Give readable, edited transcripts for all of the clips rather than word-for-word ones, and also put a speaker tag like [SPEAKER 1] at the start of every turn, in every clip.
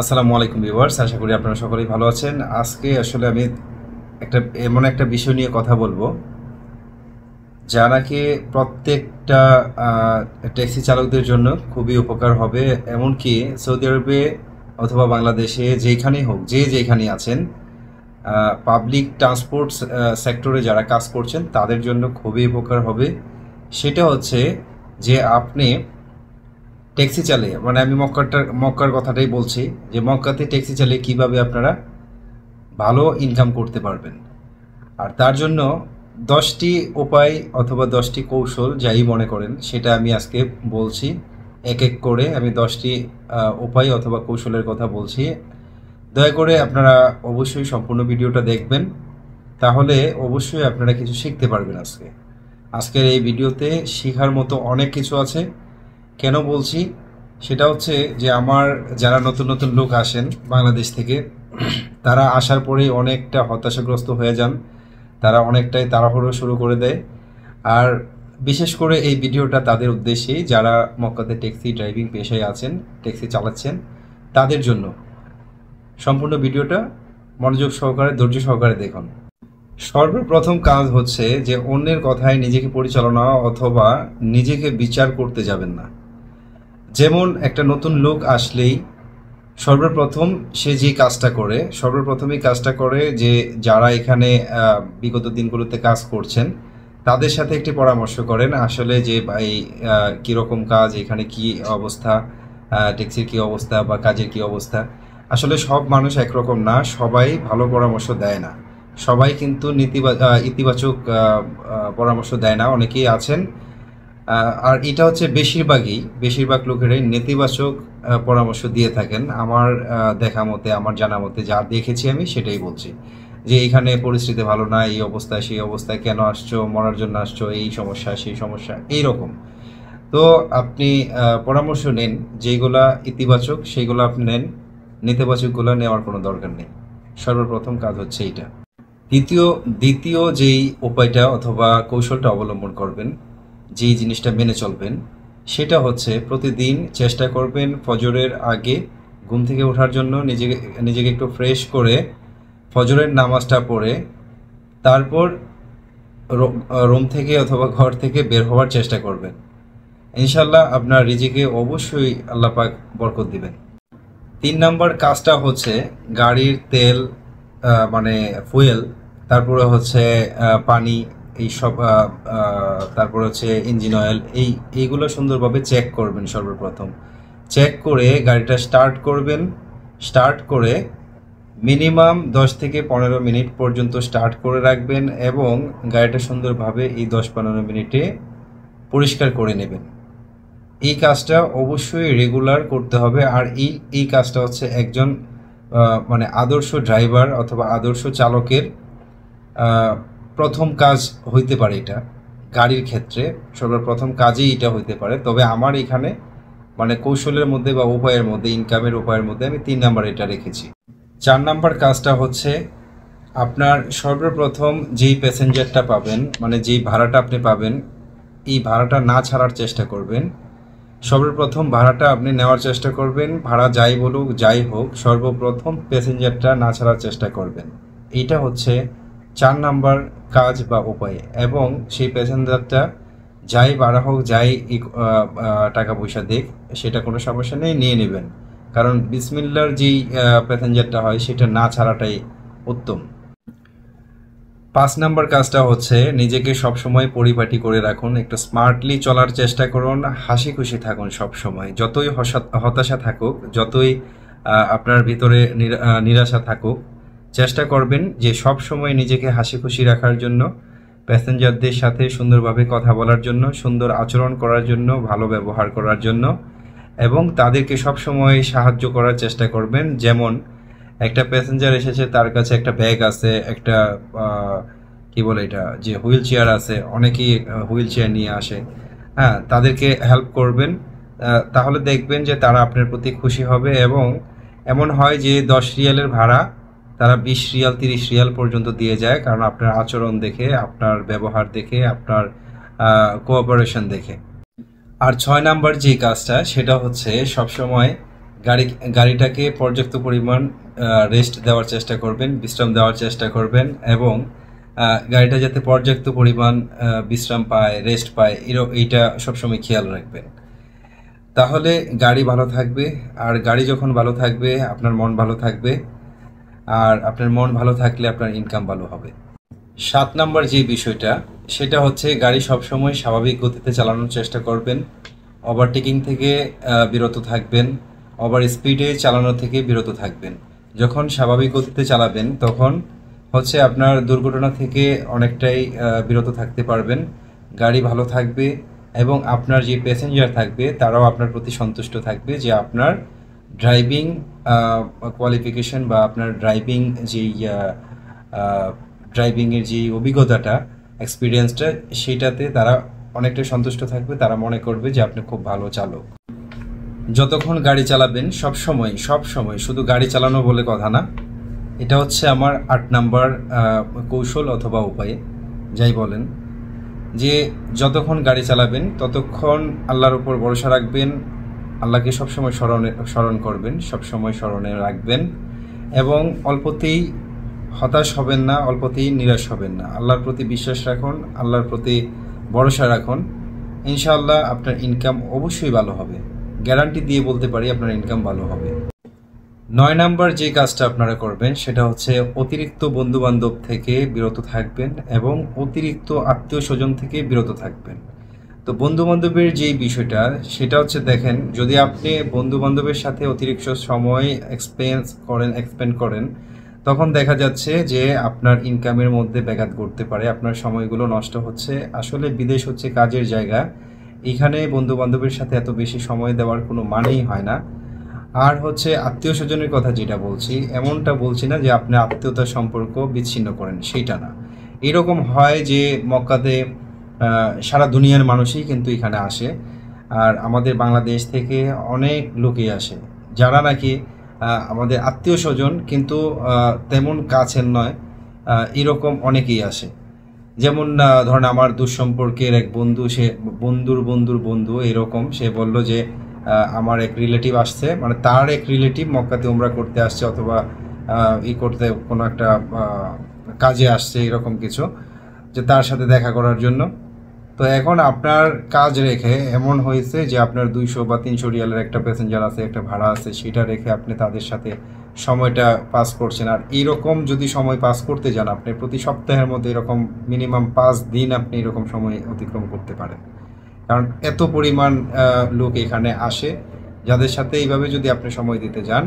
[SPEAKER 1] আসসালামু আলাইকুম ভিউয়ার্স, আশা করি আপনারা সকলেই ভালো আছেন। আজকে আসলে আমি এমন একটা বিষয় নিয়ে কথা বলবো যা নাকি প্রত্যেকটা ট্যাক্সি চালকদের জন্য খুবই উপকার হবে। এমনকি সৌদি আরবে অথবা বাংলাদেশে যেখানেই হোক, যেখানেই আছেন, পাবলিক ট্রান্সপোর্ট সেক্টরে যারা কাজ করছেন তাদের জন্য খুবই উপকার হবে। সেটা হচ্ছে যে আপনি ট্যাক্সি চালিয়ে, মানে আমি মক্কার কথাটাই বলছি, যে মক্কাতে ট্যাক্সি চালিয়ে কীভাবে আপনারা ভালো ইনকাম করতে পারবেন। আর তার জন্য 10টি উপায় অথবা 10টি কৌশল যাই মনে করেন সেটা আমি আজকে বলছি। এক এক করে আমি 10টি উপায় অথবা কৌশলের কথা বলছি। দয়া করে আপনারা অবশ্যই সম্পূর্ণ ভিডিওটা দেখবেন, তাহলে অবশ্যই আপনারা কিছু শিখতে পারবেন। আজকের এই ভিডিওতে শেখার মতো অনেক কিছু আছে। কেন বলছি সেটা হচ্ছে যে আমার যারা নতুন নতুন লোক আসেন বাংলাদেশ থেকে, তারা আসার পরেই অনেকটা হতাশাগ্রস্ত হয়ে যান, তারা অনেকটাই তাড়াহুড়ো শুরু করে দেয়। আর বিশেষ করে এই ভিডিওটা তাদের উদ্দেশ্যেই যারা মক্কাতে ট্যাক্সি ড্রাইভিং পেশায় আছেন, ট্যাক্সি চালাচ্ছেন, তাদের জন্য। সম্পূর্ণ ভিডিওটা মনোযোগ সহকারে, ধৈর্য সহকারে দেখুন। সর্বপ্রথম কাজ হচ্ছে যে অন্যের কথায় নিজেকে পরিচালনা অথবা নিজেকে বিচার করতে যাবেন না। যেমন একটা নতুন লোক আসলেই সর্বপ্রথম সে যে কাজটা করে, সর্বপ্রথমই কাজটা করে যে যারা এখানে বিগত দিনগুলোতে কাজ করছেন তাদের সাথে একটি পরামর্শ করেন, আসলে যে ভাই কীরকম কাজ, এখানে কি অবস্থা, ট্যাক্সির কী অবস্থা বা কাজের কী অবস্থা। আসলে সব মানুষ একরকম না, সবাই ভালো পরামর্শ দেয় না, সবাই কিন্তু ইতিবাচক পরামর্শ দেয় না। অনেকেই আছেন, আর এটা হচ্ছে বেশিরভাগ লোকেরাই নেতিবাচক পরামর্শ দিয়ে থাকেন। আমার দেখা মতে, আমার জানা মতে যা দেখেছি আমি সেটাই বলছি, যে এইখানে পরিস্থিতি ভালো না, এই অবস্থায় সেই অবস্থায় কেন আসছো, মরার জন্য আসছো, এই সমস্যা সেই সমস্যা, এইরকম। তো আপনি পরামর্শ নেন যেইগুলা ইতিবাচক, সেইগুলো আপনি নেন, নেতিবাচকগুলো নেওয়ার কোনো দরকার নেই। সর্বপ্রথম কাজ হচ্ছে এইটা। দ্বিতীয় যেই উপায়টা অথবা কৌশলটা অবলম্বন করবেন, যেই জিনিসটা মেনে চলবেন, সেটা হচ্ছে প্রতিদিন চেষ্টা করবেন ফজরের আগে ঘুম থেকে ওঠার জন্য নিজেকে একটু ফ্রেশ করে ফজরের নামাজটা পড়ে তারপর রুম থেকে অথবা ঘর থেকে বের হওয়ার চেষ্টা করবেন। ইনশাল্লাহ আপনার রিজিকে অবশ্যই আল্লাহ পাক বরকত দিবেন। 3 নম্বর কাজটা হচ্ছে গাড়ির তেল, মানে ফুয়েল, তারপরে হচ্ছে পানি, এইসব, তারপরে হচ্ছে ইঞ্জিন অয়েল, এইগুলো সুন্দরভাবে চেক করবেন। সর্বপ্রথম চেক করে গাড়িটা স্টার্ট করবেন। স্টার্ট করে মিনিমাম 10 থেকে 15 মিনিট পর্যন্ত স্টার্ট করে রাখবেন এবং গাড়িটা সুন্দরভাবে এই 10-15 মিনিটে পরিষ্কার করে নেবেন। এই কাজটা অবশ্যই রেগুলার করতে হবে। আর এই কাজটা হচ্ছে একজন মানে আদর্শ ড্রাইভার অথবা আদর্শ চালকের প্রথম কাজ হইতে পারে। এটা গাড়ির ক্ষেত্রে সর্বপ্রথম কাজই এটা হইতে পারে। তবে আমার এখানে মানে কৌশলের মধ্যে বা উপায়ের মধ্যে, ইনকামের উপায়ের মধ্যে আমি 3 নাম্বার এটা রেখেছি। 4 নাম্বার কাজটা হচ্ছে আপনার সর্বপ্রথম যেই প্যাসেঞ্জারটা পাবেন, মানে যেই ভাড়াটা আপনি পাবেন, এই ভাড়াটা না ছাড়ার চেষ্টা করবেন। সর্বপ্রথম ভাড়াটা আপনি নেওয়ার চেষ্টা করবেন। ভাড়া যাই বলুক যাই হোক, সর্বপ্রথম প্যাসেঞ্জারটা না ছাড়ার চেষ্টা করবেন। এইটা হচ্ছে 4 নাম্বার কাজ বা উপায়। এবং সেই প্যাসেঞ্জারটা যাই ভাড়া হোক, যাই টাকা পয়সা দেখ, সেটা কোনো সমস্যা নেই, নিয়ে নেবেন। কারণ বিসমিল্লার যেই প্যাসেঞ্জারটা হয় সেটা না ছাড়াটাই উত্তম। 5 নাম্বার কাজটা হচ্ছে নিজেকে সবসময় পরিপাটি করে রাখুন, একটু স্মার্টলি চলার চেষ্টা করুন, হাসি খুশি থাকুন সবসময়। যতই হতাশা থাকুক, যতই আপনার ভিতরে নিরাশা থাকুক, চেষ্টা করবেন যে সব সময় নিজেকে হাসি খুশি রাখার জন্য, প্যাসেঞ্জারদের সাথে সুন্দরভাবে কথা বলার জন্য, সুন্দর আচরণ করার জন্য, ভালো ব্যবহার করার জন্য, এবং তাদেরকে সব সময় সাহায্য করার চেষ্টা করবেন। যেমন একটা প্যাসেঞ্জার এসেছে, তার কাছে একটা ব্যাগ আছে, একটা কি বলে এটা, যে হুইল চেয়ার আছে, অনেকেই হুইল চেয়ার নিয়ে আসে, হ্যাঁ, তাদেরকে হেল্প করবেন। তাহলে দেখবেন যে তারা আপনার প্রতি খুশি হবে। এবং এমন হয় যে 10 রিয়ালের ভাড়া তারা 20 রিয়াল 30 রিয়াল পর্যন্ত দিয়ে যায়, কারণ আপনার আচরণ দেখে, আপনার ব্যবহার দেখে, আপনার কোঅপারেশন দেখে। আর 6 নাম্বার যে কাজটা, সেটা হচ্ছে সবসময় গাড়ি গাড়িটাকে পর্যাপ্ত পরিমাণ রেস্ট দেওয়ার চেষ্টা করবেন, বিশ্রাম দেওয়ার চেষ্টা করবেন, এবং গাড়িটা যাতে পর্যাপ্ত পরিমাণ বিশ্রাম পায়, রেস্ট পায়, এইটা সবসময় খেয়াল রাখবেন। তাহলে গাড়ি ভালো থাকবে, আর গাড়ি যখন ভালো থাকবে আপনার মন ভালো থাকবে, আর আপনার মন ভালো থাকলে আপনার ইনকাম ভালো হবে। 7 নম্বর যে বিষয়টা, সেটা হচ্ছে গাড়ি সবসময় স্বাভাবিক গতিতে চালানোর চেষ্টা করবেন, ওভারটেকিং থেকে বিরত থাকবেন, ওভার স্পিডে চালানো থেকে বিরত থাকবেন। যখন স্বাভাবিক গতিতে চালাবেন তখন হচ্ছে আপনার দুর্ঘটনা থেকে অনেকটাই বিরত থাকতে পারবেন, গাড়ি ভালো থাকবে, এবং আপনার যে প্যাসেঞ্জার থাকবে তারাও আপনার প্রতি সন্তুষ্ট থাকবে যে আপনার ড্রাইভিং কোয়ালিফিকেশন বা আপনার ড্রাইভিংয়ের যে অভিজ্ঞতাটা, এক্সপিরিয়েন্সটা, সেইটাতে তারা অনেকটাই সন্তুষ্ট থাকবে। তারা মনে করবে যে আপনি খুব ভালো চালক। যতক্ষণ গাড়ি চালাবেন সব সময় শুধু গাড়ি চালানো বলে কথা না, এটা হচ্ছে আমার 8 নাম্বার কৌশল অথবা উপায়, যাই বলেন, যে যতক্ষণ গাড়ি চালাবেন ততক্ষণ আল্লাহর উপর ভরসা রাখবেন, আল্লাহকে সবসময় স্মরণ করবেন, সবসময় স্মরণে রাখবেন, এবং অল্পতেই হতাশ হবেন না, অল্পতেই নিরাশ হবেন না। আল্লাহর প্রতি বিশ্বাস রাখুন, আল্লাহর প্রতি ভরসা রাখুন, ইনশাআল্লাহ আপনার ইনকাম অবশ্যই ভালো হবে। গ্যারান্টি দিয়ে বলতে পারি আপনার ইনকাম ভালো হবে। 9 নাম্বার যে কাজটা আপনারা করবেন সেটা হচ্ছে অতিরিক্ত বন্ধুবান্ধব থেকে বিরত থাকবেন এবং অতিরিক্ত আত্মীয় স্বজন থেকে বিরত থাকবেন। তো বন্ধুবান্ধবের যেই বিষয়টা, সেটা হচ্ছে দেখেন, যদি আপনি বন্ধুবান্ধবের সাথে অতিরিক্ত সময় এক্সপেন্ড করেন তখন দেখা যাচ্ছে যে আপনার ইনকামের মধ্যে ব্যাঘাত ঘটতে পারে, আপনার সময়গুলো নষ্ট হচ্ছে। আসলে বিদেশ হচ্ছে কাজের জায়গা, এখানে বন্ধুবান্ধবের সাথে এত বেশি সময় দেওয়ার কোনো মানেই হয় না। আর হচ্ছে আত্মীয় স্বজনের কথা যেটা বলছি, এমনটা বলছি না যে আপনি আত্মীয়তার সম্পর্ক বিচ্ছিন্ন করেন, সেইটা না। এরকম হয় যে মক্কাতে সারা দুনিয়ার মানুষই কিন্তু এখানে আসে, আর আমাদের বাংলাদেশ থেকে অনেক লোকই আসে যারা নাকি আমাদের আত্মীয় স্বজন কিন্তু তেমন কাছের নয়, এরকম অনেকেই আসে। যেমন ধরেন আমার দুঃসম্পর্কের এক বন্ধু, সে বন্ধুর বন্ধুর বন্ধু, এরকম সে বলল যে আমার এক রিলেটিভ আসছে, মানে তার এক রিলেটিভ মক্কাতে উমরা করতে আসছে, অথবা করতে কোনো একটা কাজে আসছে, এরকম কিছু, যে তার সাথে দেখা করার জন্য। তো এখন আপনার কাজ রেখে এমন হয়েছে যে আপনার 200 বা 300 রিয়ালের একটা প্যাসেঞ্জার আছে, একটা ভাড়া আছে, সেটা রেখে আপনি তাদের সাথে সময়টা পাস করছেন। আর এইরকম যদি সময় পাস করতে যান, আপনি প্রতি সপ্তাহের মধ্যে এরকম মিনিমাম 5 দিন আপনি এরকম সময় অতিক্রম করতে পারেন, কারণ এত পরিমাণ লোক এখানে আসে যাদের সাথে এইভাবে যদি আপনি সময় দিতে যান,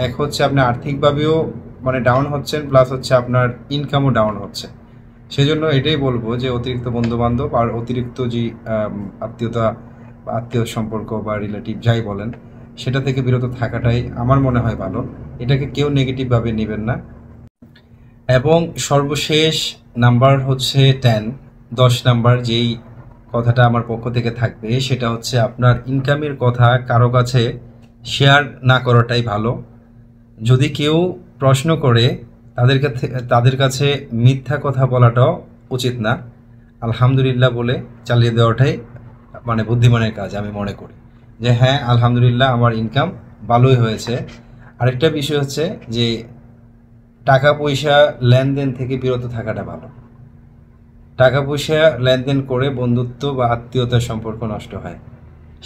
[SPEAKER 1] এক হচ্ছে আপনি আর্থিকভাবেও মানে ডাউন হচ্ছেন, প্লাস হচ্ছে আপনার ইনকামও ডাউন হচ্ছে। সেজন্য এটাই বলবো যে অতিরিক্ত বন্ধুবান্ধব আর অতিরিক্ত যে আত্মীয় সম্পর্ক বা রিলেটিভ যাই বলেন, সেটা থেকে বিরত থাকাটাই আমার মনে হয় ভালো। এটাকে কেউ নেগেটিভভাবে নেবেন না। এবং সর্বশেষ নাম্বার হচ্ছে 10 নাম্বার যেই কথাটা আমার পক্ষ থেকে থাকবে, সেটা হচ্ছে আপনার ইনকামের কথা কারো কাছে শেয়ার না করাটাই ভালো। যদি কেউ প্রশ্ন করে তাদের কাছে মিথ্যা কথা বলাটাও উচিত না। আলহামদুলিল্লাহ বলে চালিয়ে দেওয়াটাই মানে বুদ্ধিমানের কাজ আমি মনে করি, যে হ্যাঁ আলহামদুলিল্লাহ আমার ইনকাম ভালোই হয়েছে। আরেকটা বিষয় হচ্ছে যে টাকা পয়সা লেনদেন থেকে বিরত থাকাটা ভালো। টাকা পয়সা লেনদেন করে বন্ধুত্ব বা আত্মীয়তার সম্পর্ক নষ্ট হয়,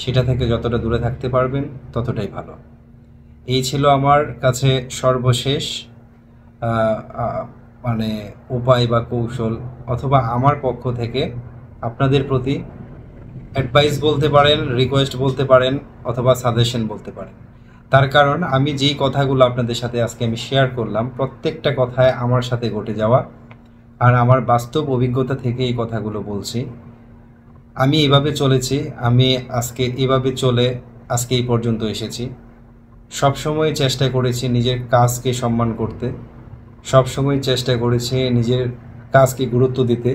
[SPEAKER 1] সেটা থেকে যতটা দূরে থাকতে পারবেন ততটাই ভালো। এই ছিল আমার কাছে সর্বশেষ মানে উপায় বা কৌশল, অথবা আমার পক্ষ থেকে আপনাদের প্রতি অ্যাডভাইস বলতে পারেন, রিকোয়েস্ট বলতে পারেন, অথবা সাজেশন বলতে পারেন। তার কারণ আমি যেই কথাগুলো আপনাদের সাথে আজকে আমি শেয়ার করলাম, প্রত্যেকটা কথায় আমার সাথে ঘটে যাওয়া আর আমার বাস্তব অভিজ্ঞতা থেকে এই কথাগুলো বলছি। আমি এভাবে চলেছি, আমি আজকে এভাবে চলে আজকে এই পর্যন্ত এসেছি। সবসময় চেষ্টা করেছি নিজের কাজকে সম্মান করতে, সবসময় চেষ্টা করেছি নিজের কাজকে গুরুত্ব দিতে,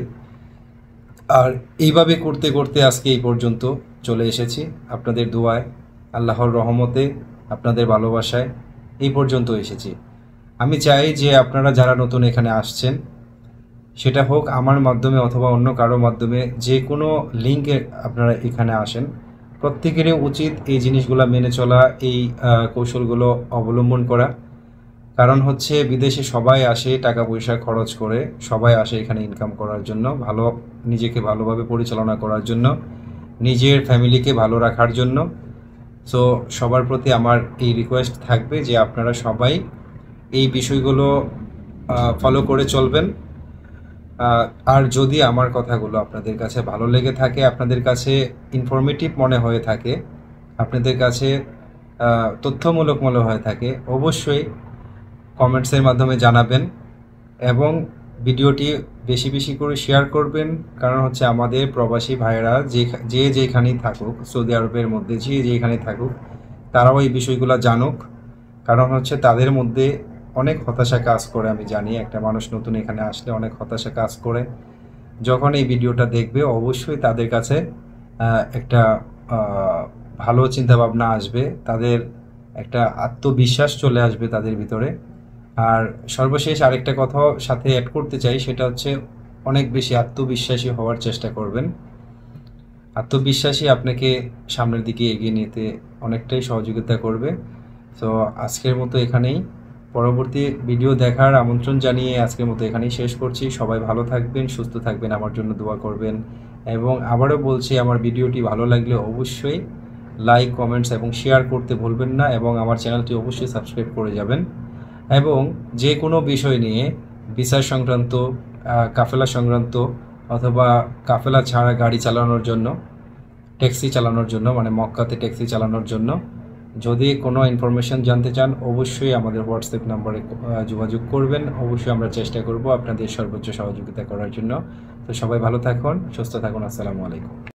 [SPEAKER 1] আর এইভাবে করতে করতে আজকে এই পর্যন্ত চলে এসেছি। আপনাদের দোয়ায়, আল্লাহর রহমতে, আপনাদের ভালোবাসায় এই পর্যন্ত এসেছি। আমি চাই যে আপনারা যারা নতুন এখানে আসছেন, সেটা হোক আমার মাধ্যমে অথবা অন্য কারো মাধ্যমে, যে কোনো লিঙ্কে আপনারা এখানে আসেন, প্রত্যেকেরই উচিত এই জিনিসগুলো মেনে চলা, এই কৌশলগুলো অবলম্বন করা। কারণ হচ্ছে বিদেশে সবাই আসে টাকা পয়সা খরচ করে, সবাই আসে এখানে ইনকাম করার জন্য, নিজেকে ভালোভাবে পরিচালনা করার জন্য, নিজের ফ্যামিলিকে ভালো রাখার জন্য। সো সবার প্রতি আমার এই রিকোয়েস্ট থাকবে যে আপনারা সবাই এই বিষয়গুলো ফলো করে চলবেন। আর যদি আমার কথাগুলো আপনাদের কাছে ভালো লেগে থাকে, আপনাদের কাছে ইনফরমেটিভ মনে হয়ে থাকে, আপনাদের কাছে তথ্যমূলক মনে হয়ে থাকে, অবশ্যই কমেন্টসের মাধ্যমে জানাবেন এবং ভিডিওটি বেশি বেশি করে শেয়ার করবেন। কারণ হচ্ছে আমাদের প্রবাসী ভাইয়েরা যে যেখানেই থাকুক, সৌদি আরবের মধ্যে যে যেখানেই থাকুক, তারাও এই বিষয়গুলো জানুক। কারণ হচ্ছে তাদের মধ্যে অনেক হতাশা কাজ করে। আমি জানি একটা মানুষ নতুন এখানে আসলে অনেক হতাশা কাজ করে। যখন এই ভিডিওটা দেখবে অবশ্যই তাদের কাছে একটা ভালো চিন্তাভাবনা আসবে, তাদের একটা আত্মবিশ্বাস চলে আসবে তাদের ভিতরে। আর সর্বশেষ আরেকটা কথা সাথে অ্যাড করতে চাই, সেটা হচ্ছে অনেক বেশি আত্মবিশ্বাসী হওয়ার চেষ্টা করবেন। আত্মবিশ্বাসী আপনাকে সামনের দিকে এগিয়ে নিতে অনেকটাই সহযোগিতা করবে। তো আজকের মতো এখানেই, পরবর্তী ভিডিও দেখার আমন্ত্রণ জানিয়ে আজকের মতো এখানেই শেষ করছি। সবাই ভালো থাকবেন, সুস্থ থাকবেন, আমার জন্য দোয়া করবেন। এবং আবারও বলছি, আমার ভিডিওটি ভালো লাগলে অবশ্যই লাইক, কমেন্টস এবং শেয়ার করতে ভুলবেন না, এবং আমার চ্যানেলটি অবশ্যই সাবস্ক্রাইব করে যাবেন। এবং যে কোনো বিষয় নিয়ে, ভিসা সংক্রান্ত, কাফেলা সংক্রান্ত, অথবা কাফেলা ছাড়া গাড়ি চালানোর জন্য, ট্যাক্সি চালানোর জন্য, মানে মক্কাতে ট্যাক্সি চালানোর জন্য যদি কোনো ইনফরমেশন জানতে চান, অবশ্যই আমাদের হোয়াটসঅ্যাপ নম্বরে যোগাযোগ করবেন। অবশ্যই আমরা চেষ্টা করব আপনাদের সর্বোচ্চ সহযোগিতা করার জন্য। তো সবাই ভালো থাকুন, সুস্থ থাকুন। আসসালামু আলাইকুম।